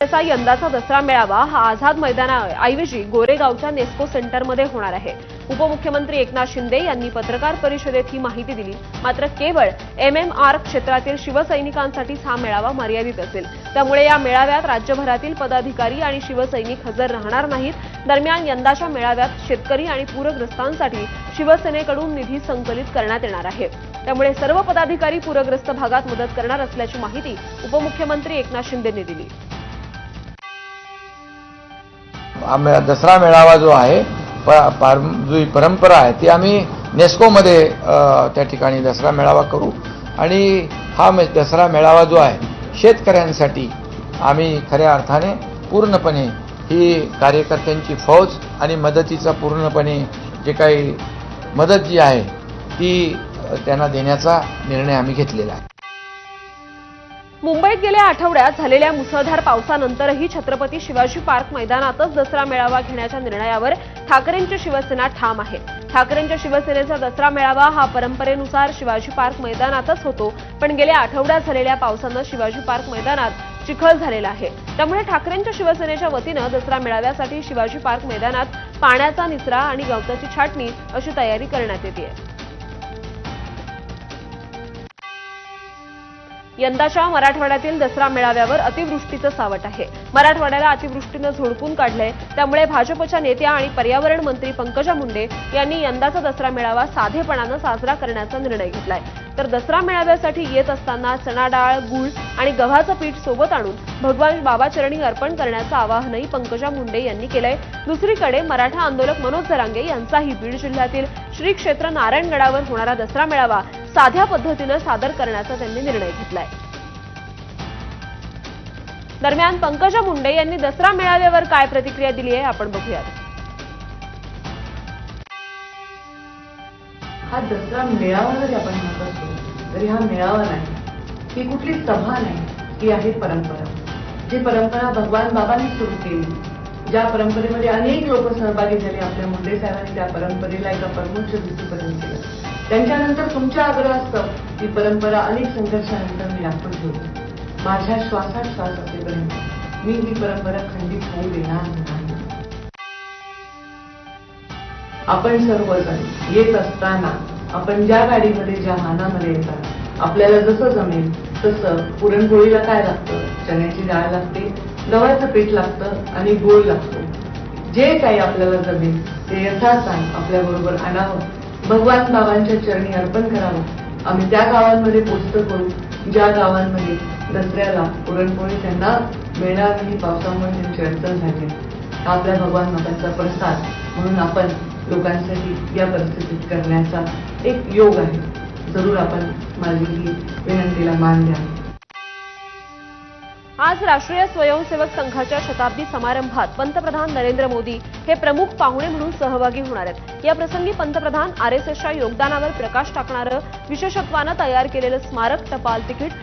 चा यंदाचा दसरा मेळावा हा आझाद मैदानाऐवजी गोरेगावच्या नेस्को सेंटरमध्ये होणार आहे। उपमुख्यमंत्री एकनाथ शिंदे यांनी पत्रकार परिषदेत ही माहिती दिली। मात्र केवळ MMR क्षेत्रातील शिवसैनिकांसाठीच हा मेळावा मर्यादित असेल। त्यामुळे या मेळाव्यात राज्यभरातील पदाधिकारी आणि शिवसैनिक हजर राहणार नाहीत। दरम्यान यंदाच्या मेळाव्यात शेतकरी आणि पूरग्रस्तांसाठी शिवसेनेकडून निधी संकलित करण्यात येणार आहे। त्यामुळे सर्व पदाधिकारी पूरग्रस्त भागात मदत करणार असल्याची माहिती उपमुख्यमंत्री एकनाथ शिंदेंनी दिली। दसरा मेळावा जो आहे जो परंपरा आहे ती आम्ही नेस्कोमध्ये त्या ठिकाणी दसरा मेळावा करू आणि हा दसरा मेळावा जो आहे शेतकऱ्यांसाठी आम्ही खऱ्या अर्थाने पूर्णपणे ही कार्यकर्त्यांची फौज आणि मदतीचा पूर्णपणे जे काही मदत जी आहे ती त्यांना देण्याचा निर्णय आम्ही घेतलेला आहे। मुंबईत गेल्या आठवड्यात झालेल्या मुसळधार पावसानंतरही छत्रपती शिवाजी पार्क मैदानातच दसरा मेळावा घेण्याच्या निर्णयावर ठाकरेंची शिवसेना ठाम आहे। ठाकरेंच्या शिवसेनेचा दसरा मेळावा हा परंपरेनुसार शिवाजी पार्क मैदानातच होतो, पण गेल्या आठवड्यात झालेल्या पावसानं शिवाजी पार्क मैदानात चिखल झालेला आहे। त्यामुळे ठाकरेंच्या शिवसेनेच्या वतीनं दसरा मेळाव्यासाठी शिवाजी पार्क मैदानात पाण्याचा निचरा आणि गवताची छाटणी अशी तयारी करण्यात येते। यंदाच्या मराठवाड्यातील दसरा मेळाव्यावर अतिवृष्टीचं सावट आहे। मराठवाड्याला अतिवृष्टीनं झोडपून काढलंय। त्यामुळे भाजपच्या नेत्या आणि पर्यावरण मंत्री पंकजा मुंडे यांनी यंदाचा दसरा मेळावा साधेपणानं साजरा करण्याचा निर्णय घेतलाय। तर दसरा मेळाव्यासाठी येत असताना चणा डाळ, गूळ आणि गव्हाचं पीठ सोबत आणून भगवान बाबाचरणी अर्पण करण्याचं आवाहनही पंकजा मुंडे यांनी केलंय। दुसरीकडे मराठा आंदोलक मनोज जरांगे यांचाही बीड जिल्ह्यातील श्री क्षेत्र नारायणगडावर होणारा दसरा मेळावा साध्या पद्धतीनं सादर करण्याचा त्यांनी निर्णय घेतलाय। दरम्यान पंकजा मुंडे यांनी दसरा मेळाव्यावर काय प्रतिक्रिया दिली आहे आपण बघूयात। हा दसरा मेळावा जरी आपण म्हणत असतो तरी हा मेळावा नाही, ही कुठली सभा नाही, ही आहे परंपरा। जी परंपरा भगवान बाबांनी सुरू केली, ज्या परंपरेमध्ये अनेक लोक सहभागी झाले, आपल्या मुंडे साहेबांनी त्या परंपरेला एका परमोच्च दिशेपर्यंत केलं। त्यांच्यानंतर तुमच्या आग्रहास्तव ही परंपरा अनेक संघर्षानंतर मी आपण ठेवली। माझ्या श्वासात श्वास असेपर्यंत मी ही परंपरा खंडित होऊ देणार नाही। आपण सर्वजण येत असताना आपण ज्या गाडीमध्ये ज्या वाहनामध्ये येतात आपल्याला जसं जमेल तसं पुरणपोळीला काय लागतं, चण्याची डाळ लागते, गव्हाचं पीठ लागतं आणि गूळ लागतो। जे काही आपल्याला जमेल ते यथासांग आपल्या बरोबर आणावं, भगवान बाबांच्या चरणी अर्पण करावं। आम्ही त्या गावांमध्ये पोचतो करू ज्या गावांमध्ये दसऱ्याला पुरणपोळी त्यांना मिळणार नाही, पावसामुळे त्यांची अडचण झाली। आपल्या भगवान बाबांचा प्रसाद म्हणून आपण लोकांसाठी या परिस्थितीत करण्याचा एक योग आहे। जरूर आपण माझी ही विनंतीला मान द्या। आज राष्ट्रीय स्वयंसेवक संघाच्या शताब्दी समारंभात पंतप्रधान नरेंद्र मोदी हे प्रमुख पाहुणे म्हणून सहभागी होणार आहेत। या प्रसंगी पंतप्रधान RSSच्या योगदानावर प्रकाश टाकणारं विशेषत्वानं तयार केलेलं स्मारक टपाल तिकीट